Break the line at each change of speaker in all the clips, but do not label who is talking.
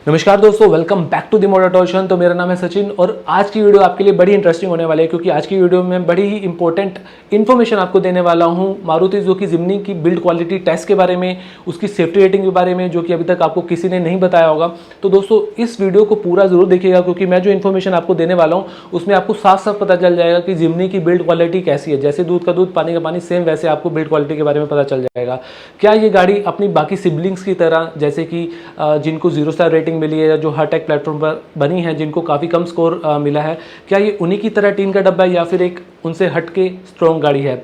नमस्कार दोस्तों, welcome back to the motor torsion. तो मेरा नाम है सचिन और आज की वीडियो आपके लिए बड़ी इंटरेस्टिंग होने वाली है क्योंकि आज की वीडियो में बड़ी ही इंपॉर्टेंट इन्फॉर्मेशन आपको देने वाला हूं मारुति सुजुकी जिम्नी की बिल्ड क्वालिटी टेस्ट के बारे में, उसकी सेफ्टी रेटिंग के बारे में, जो कि अभी तक आपको किसी ने नहीं बताया होगा। तो दोस्तों इस वीडियो को पूरा जरूर देखिएगा क्योंकि मैं जो इन्फॉर्मेशन आपको देने वाला हूँ उसमें आपको साफ साफ पता चल जाएगा कि जिम्नी की बिल्ड क्वालिटी कैसी है। जैसे दूध का दूध, पानी का पानी, सेम वैसे आपको बिल्ड क्वालिटी के बारे में पता चल जाएगा। क्या ये गाड़ी अपनी बाकी सिबलिंग्स की तरह, जैसे कि जिनको 0 स्टार रेटिंग मिली है या जो हाईटेक प्लेटफॉर्म पर बनी है, जिनको काफ़ी कम स्कोर मिला है, क्या ये उन्हीं की तरह टीन का डब्बा है या फिर एक उनसे हट के स्ट्रॉन्ग गाड़ी है?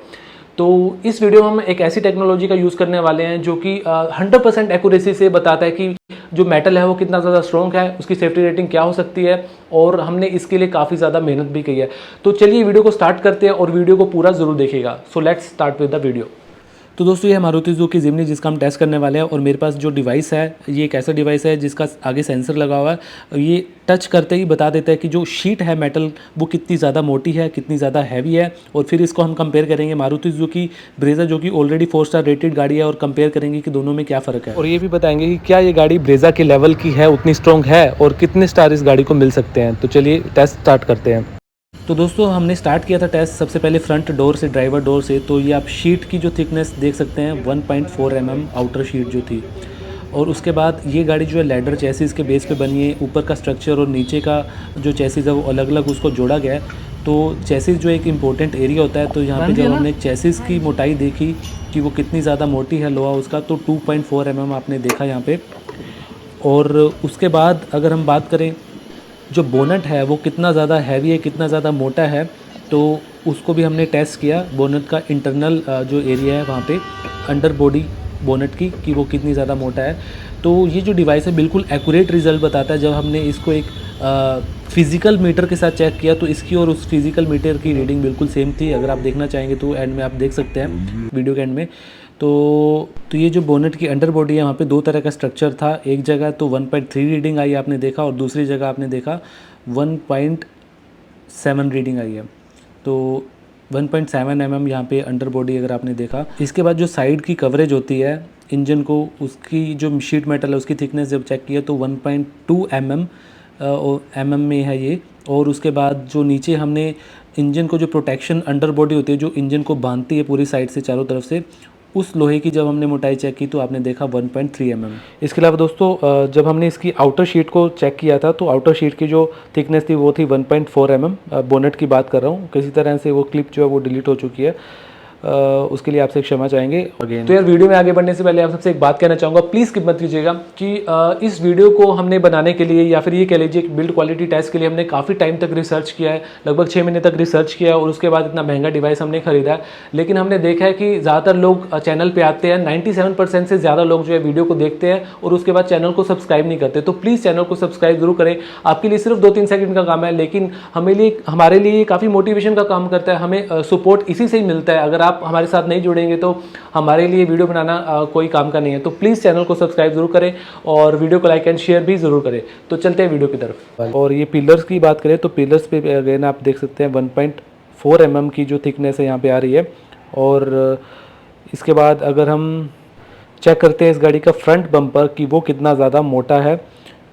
तो इस वीडियो में हम एक ऐसी टेक्नोलॉजी का यूज़ करने वाले हैं जो कि 100% एक्यूरेसी से बताता है कि जो मेटल है वो कितना ज़्यादा स्ट्रॉन्ग है, उसकी सेफ्टी रेटिंग क्या हो सकती है, और हमने इसके लिए काफ़ी ज़्यादा मेहनत भी की है। तो चलिए वीडियो को स्टार्ट करते हैं और वीडियो को पूरा ज़रूर देखिएगा। So let's start with the video. तो दोस्तों ये है मारुति सुजुकी जिम्नी जिसका हम टेस्ट करने वाले हैं और मेरे पास जो डिवाइस है ये एक ऐसा डिवाइस है जिसका आगे सेंसर लगा हुआ है। ये टच करते ही बता देता है कि जो शीट है मेटल वो कितनी ज़्यादा मोटी है, कितनी ज़्यादा हैवी है, और फिर इसको हम कंपेयर करेंगे मारुति सुजुकी ब्रेजा जो कि ऑलरेडी 4 स्टार रेटेड गाड़ी है और कंपेयर करेंगे कि दोनों में क्या फ़र्क है। और ये भी बताएंगे कि क्या ये गाड़ी ब्रेजा के लेवल की है, उतनी स्ट्रॉन्ग है, और कितने स्टार इस गाड़ी को मिल सकते हैं। तो चलिए टेस्ट स्टार्ट करते हैं। तो दोस्तों हमने स्टार्ट किया था टेस्ट सबसे पहले फ्रंट डोर से, ड्राइवर डोर से। तो ये आप शीट की जो थिकनेस देख सकते हैं 1.4 mm आउटर शीट जो थी, और उसके बाद ये गाड़ी जो है लेडर चेसिस के बेस पे बनी है। ऊपर का स्ट्रक्चर और नीचे का जो चेसिस है वो अलग अलग उसको जोड़ा गया है। तो चेसिस जो एक इम्पोर्टेंट एरिया होता है, तो यहाँ पे जब हमने चेसिस की मोटाई देखी कि वो कितनी ज़्यादा मोटी है लोहा उसका, तो 2.4 mm आपने देखा यहाँ पे। और उसके बाद अगर हम बात करें जो बोनट है वो कितना ज़्यादा हैवी है, कितना ज़्यादा मोटा है, तो उसको भी हमने टेस्ट किया। बोनट का इंटरनल जो एरिया है वहाँ पे अंडर बॉडी बोनट की, कि वो कितनी ज़्यादा मोटा है। तो ये जो डिवाइस है बिल्कुल एक्यूरेट रिजल्ट बताता है। जब हमने इसको एक फिज़िकल मीटर के साथ चेक किया तो इसकी और उस फिज़िकल मीटर की रीडिंग बिल्कुल सेम थी। अगर आप देखना चाहेंगे तो एंड में आप देख सकते हैं, वीडियो के एंड में। तो ये जो बोनेट की अंडर बॉडी है वहाँ पे 2 तरह का स्ट्रक्चर था। एक जगह तो 1.3 रीडिंग आई आपने देखा, और दूसरी जगह आपने देखा 1.7 रीडिंग आई है। तो 1.7 mm यहाँ पे अंडर बॉडी अगर आपने देखा। इसके बाद जो साइड की कवरेज होती है इंजन को, उसकी जो शीट मेटल है उसकी थिकनेस जब चेक किया तो 1.2 mm में है ये। और उसके बाद जो नीचे हमने इंजन को जो प्रोटेक्शन अंडर बॉडी होती है जो इंजन को बांधती है पूरी साइड से चारों तरफ से, उस लोहे की जब हमने मोटाई चेक की तो आपने देखा 1.3 mm। इसके अलावा दोस्तों जब हमने इसकी आउटर शीट को चेक किया था तो आउटर शीट की जो थिकनेस थी वो थी 1.4 mm। बोनेट की बात कर रहा हूँ, किसी तरह से वो क्लिप जो है वो डिलीट हो चुकी है, उसके लिए आपसे क्षमा चाहेंगे अगेन। तो यार वीडियो में आगे बढ़ने से पहले आप सबसे एक बात कहना चाहूँगा, प्लीज़ स्किप मत कीजिएगा कि इस वीडियो को हमने बनाने के लिए, या फिर ये कह लीजिए बिल्ड क्वालिटी टेस्ट के लिए हमने काफ़ी टाइम तक रिसर्च किया है, लगभग 6 महीने तक रिसर्च किया है, और उसके बाद इतना महंगा डिवाइस हमने खरीदा है। लेकिन हमने देखा है कि ज़्यादातर लोग चैनल पर आते हैं, 97% से ज़्यादा लोग जो है वीडियो को देखते हैं और उसके बाद चैनल को सब्सक्राइब नहीं करते। तो प्लीज़ चैनल को सब्सक्राइब जरूर करें। आपके लिए सिर्फ 2-3 सेकंड का काम है, लेकिन हमारे लिए काफ़ी मोटिवेशन का काम करता है। हमें सपोर्ट इसी से ही मिलता है। अगर आप हमारे साथ नहीं जुड़ेंगे तो हमारे लिए वीडियो बनाना कोई काम का नहीं है। तो प्लीज़ चैनल को सब्सक्राइब जरूर करें और वीडियो को लाइक एंड शेयर भी जरूर करें। तो चलते हैं वीडियो की तरफ। और ये पिलर्स की बात करें तो पिलर्स पे अगेन आप देख सकते हैं 1.4 mm की जो थिकनेस है यहाँ पे आ रही है। और इसके बाद अगर हम चेक करते हैं इस गाड़ी का फ्रंट बम्पर कि वो कितना ज़्यादा मोटा है,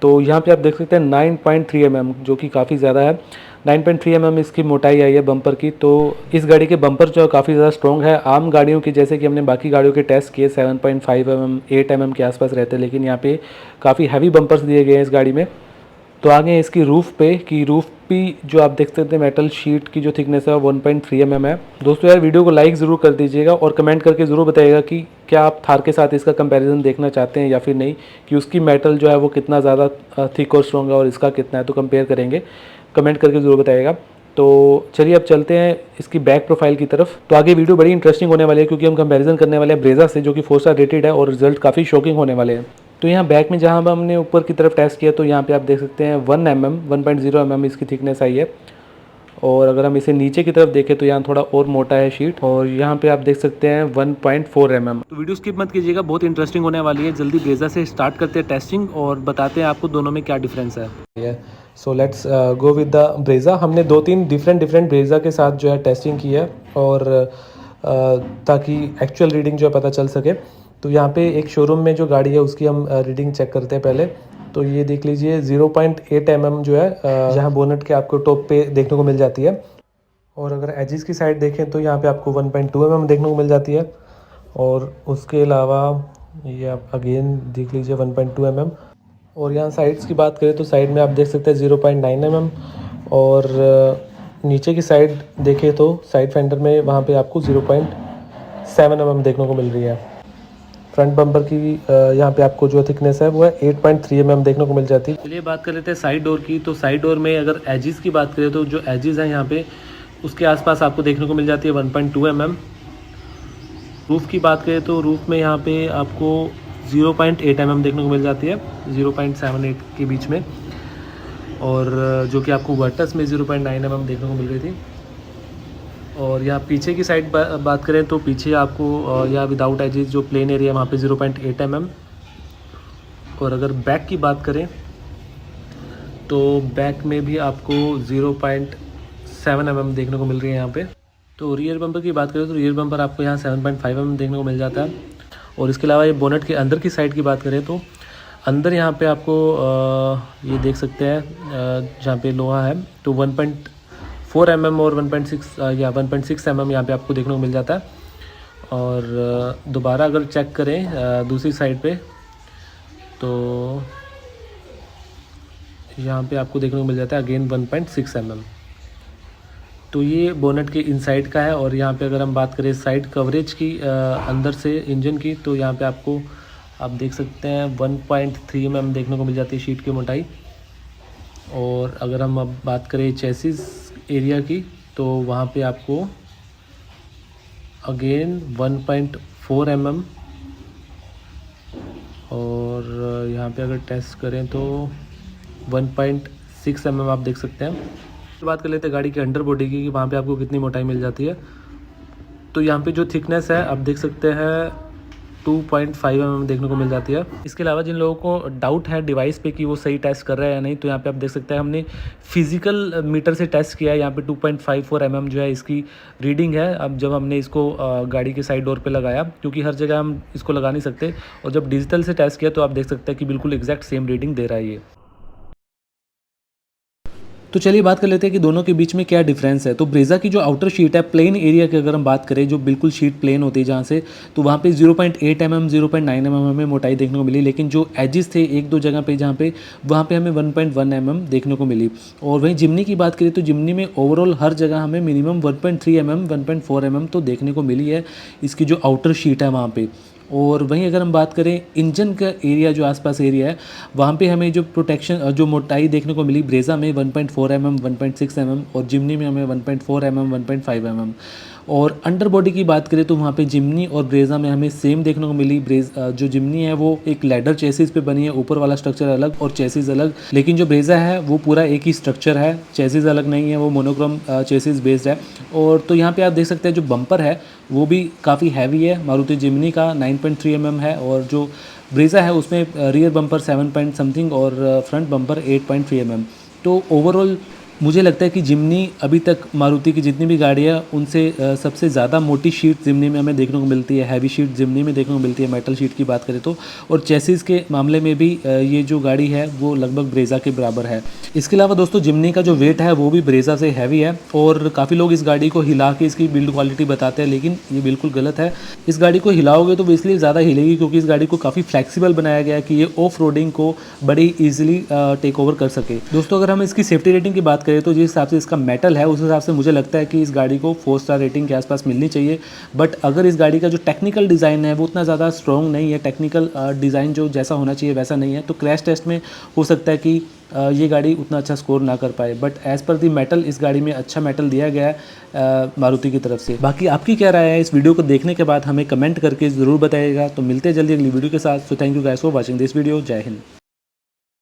तो यहाँ पे आप देख सकते हैं 9.3 mm, जो कि काफ़ी ज़्यादा है। 9.3 mm इसकी मोटाई आई है बम्पर की। तो इस गाड़ी के बम्पर जो है काफ़ी ज़्यादा स्ट्रॉन्ग है। आम गाड़ियों की जैसे कि हमने बाकी गाड़ियों के टेस्ट किए 7.5 mm 8 mm के आसपास रहते हैं, लेकिन यहाँ पे काफ़ी हैवी बम्पर्स दिए गए हैं इस गाड़ी में। तो आगे इसकी रूफ़ पे कि रूफ़ भी जो आप देख सकते हैं मेटल शीट की जो थिकनेस है वो 1.3 mm है। दोस्तों यार वीडियो को लाइक ज़रूर कर दीजिएगा और कमेंट करके ज़रूर बताइएगा कि क्या आप थार के साथ इसका कंपैरिजन देखना चाहते हैं या फिर नहीं, कि उसकी मेटल जो है वो कितना ज़्यादा थिक और स्ट्रॉन्ग है और इसका कितना है, तो कंपेयर करेंगे। कमेंट करके ज़रूर बताइएगा। तो चलिए अब चलते हैं इसकी बैक प्रोफाइल की तरफ। तो आगे वीडियो बड़ी इंटरेस्टिंग होने वाली है क्योंकि हम कंपैरिजन करने वाले हैं ब्रेजा से जो कि 4 स्टार रेटेड है और रिजल्ट काफ़ी शॉकिंग होने वाले हैं। तो यहाँ बैक में जहाँ हमने ऊपर की तरफ टेस्ट किया तो यहाँ पे आप देख सकते हैं 1.0 mm इसकी थिकनेस आई है। और अगर हम इसे नीचे की तरफ देखें तो यहाँ थोड़ा और मोटा है शीट, और यहाँ पे आप देख सकते हैं 1.4 mm। तो वीडियो स्किप मत कीजिएगा, बहुत इंटरेस्टिंग होने वाली है। जल्दी ब्रेजा से स्टार्ट करते हैं टेस्टिंग और बताते हैं आपको दोनों में क्या डिफरेंस है। So let's go with the Brezza. हमने 2-3 डिफरेंट ब्रेजा के साथ जो है टेस्टिंग की है, और ताकि एक्चुअल रीडिंग जो है पता चल सके। तो यहाँ पे एक शोरूम में जो गाड़ी है उसकी हम रीडिंग चेक करते हैं पहले। तो ये देख लीजिए 0.8 mm जो है यहाँ बोनट के आपको टॉप पे देखने को मिल जाती है। और अगर एजिस की साइड देखें तो यहाँ पे आपको 1.2 mm देखने को मिल जाती है। और उसके अलावा ये आप अगेन देख लीजिए 1.2 mm। और यहाँ साइड्स की बात करें तो साइड में आप देख सकते हैं 0.9 mm। और नीचे की साइड देखें तो साइड फेंडर में वहाँ पे आपको 0.7 mm देखने को मिल रही है। फ्रंट बम्पर की यहाँ पे आपको जो थिकनेस है वो है 8.3 mm देखने को मिल जाती है। चलिए बात कर लेते हैं साइड डोर की। तो साइड डोर में अगर एजिस की बात करें तो जो एजिस हैं यहाँ पे उसके आसपास आपको देखने को मिल जाती है 1.2 mm। रूफ़ की बात करें तो रूफ़ में यहाँ पे आपको 0.8 mm देखने को मिल जाती है, 0.78 के बीच में। और जो कि आपको वर्टस में 0.9 mm देखने को मिल रही थी। और यहाँ पीछे की साइड बात करें तो पीछे आपको यहाँ विदाउट एजिस जो प्लेन एरिया वहाँ पे 0.8 mm। और अगर बैक की बात करें तो बैक में भी आपको 0.7 mm देखने को मिल रही है यहाँ पे। तो रियर बम्पर की बात करें तो रियर बम्पर आपको यहाँ 7.5 mm देखने को मिल जाता है। और इसके अलावा ये बोनट के अंदर की साइड की बात करें तो अंदर यहाँ पे आपको ये देख सकते हैं जहाँ पे लोहा है तो 1.4 mm और 1.6 mm यहाँ पे आपको देखने को मिल जाता है। और दोबारा अगर चेक करें दूसरी साइड पे तो यहाँ पे आपको देखने को मिल जाता है अगेन 1.6 mm। तो ये बोनट के इनसाइड का है। और यहाँ पे अगर हम बात करें साइड कवरेज की अंदर से इंजन की तो यहाँ पे आपको आप देख सकते हैं 1.3 mm देखने को मिल जाती है शीट की मोटाई। और अगर हम अब बात करें चेसिस एरिया की तो वहाँ पे आपको अगेन 1.4 mm। और यहाँ पे अगर टेस्ट करें तो 1.6 mm आप देख सकते हैं। बात कर लेते हैं गाड़ी के अंडर बॉडी की कि वहाँ पे आपको कितनी मोटाई मिल जाती है। तो यहाँ पे जो थिकनेस है आप देख सकते हैं 2.5 mm देखने को मिल जाती है। इसके अलावा जिन लोगों को डाउट है डिवाइस पे कि वो सही टेस्ट कर रहा है या नहीं तो यहाँ पे आप देख सकते हैं हमने फिजिकल मीटर से टेस्ट किया है। यहाँ पे 2.54 mm जो है इसकी रीडिंग है। अब जब हमने इसको गाड़ी के साइड डोर पे लगाया क्योंकि हर जगह हम इसको लगा नहीं सकते, और जब डिजिटल से टेस्ट किया तो आप देख सकते हैं कि बिल्कुल एग्जैक्ट सेम रीडिंग दे रहा है ये। तो चलिए बात कर लेते हैं कि दोनों के बीच में क्या डिफरेंस है। तो ब्रेजा की जो आउटर शीट है प्लेन एरिया की अगर हम बात करें जो बिल्कुल शीट प्लेन होती है जहाँ से, तो वहाँ पे 0.8 mm 0.9 mm हमें मोटाई देखने को मिली। लेकिन जो एजिस थे एक दो जगह पे जहाँ पे वहाँ पे हमें 1.1 mm देखने को मिली। और वहीं जिमनी की बात करें तो जिमनी में ओवरऑल हर जगह हमें मिनिमम 1.3 mm 1.4 mm तो देखने को मिली है इसकी जो आउटर शीट है वहाँ पे। और वहीं अगर हम बात करें इंजन का एरिया जो आसपास एरिया है वहाँ पे हमें जो प्रोटेक्शन जो मोटाई देखने को मिली ब्रेजा में 1.4 mm 1.6 mm और जिमनी में हमें 1.4 mm 1.5 mm। और अंडर बॉडी की बात करें तो वहाँ पे जिमनी और ब्रेजा में हमें सेम देखने को मिली। जो जिमनी है वो एक लैडर चेसिस पे बनी है, ऊपर वाला स्ट्रक्चर अलग और चेसिस अलग। लेकिन जो ब्रेजा है वो पूरा एक ही स्ट्रक्चर है, चेसिस अलग नहीं है, वो मोनोक्रोम चेसिस बेस्ड है। और तो यहाँ पे आप देख सकते हैं जो बम्पर है वो भी काफ़ी हैवी है, मारुति जिमनी का 9.3 mm है। और जो ब्रेजा है उसमें रियर बम्पर 7 पॉइंट समथिंग और फ्रंट बम्पर 8.3 mm। तो ओवरऑल मुझे लगता है कि जिमनी अभी तक मारुति की जितनी भी गाड़ियाँ उनसे सबसे ज़्यादा मोटी शीट जिमनी में हमें देखने को मिलती है, हैवी शीट जिमनी में देखने को मिलती है मेटल शीट की बात करें तो। और चेसिस के मामले में भी ये जो गाड़ी है वो लगभग ब्रेजा के बराबर है। इसके अलावा दोस्तों जिमनी का जो वेट है वो भी ब्रेजा से हैवी है। और काफ़ी लोग इस गाड़ी को हिला के इसकी बिल्ड क्वालिटी बताते हैं, लेकिन ये बिल्कुल गलत है। इस गाड़ी को हिलाओगे तो वो इसलिए ज़्यादा हिलेगी क्योंकि इस गाड़ी को काफ़ी फ्लेक्सिबल बनाया गया है कि ये ऑफ रोडिंग को बड़ी ईजिली टेक ओवर कर सके। दोस्तों अगर हम इसकी सेफ्टी रेटिंग की बात करें तो जिस हिसाब से इसका मेटल है उस हिसाब से मुझे लगता है कि इस गाड़ी को 4 स्टार रेटिंग के आसपास मिलनी चाहिए। बट अगर इस गाड़ी का जो टेक्निकल डिज़ाइन है वो उतना ज़्यादा स्ट्रॉन्ग नहीं है, टेक्निकल डिज़ाइन जो जैसा होना चाहिए वैसा नहीं है, तो क्रैश टेस्ट में हो सकता है कि ये गाड़ी उतना अच्छा स्कोर ना कर पाए। But as per the metal इस गाड़ी में अच्छा मेटल दिया गया है मारुति की तरफ से। बाकी आपकी क्या राय है इस वीडियो को देखने के बाद हमें कमेंट करके ज़रूर बताइएगा। तो मिलते हैं जल्दी अगली वीडियो के साथ। So thank you guys for watching this video. जय हिंद।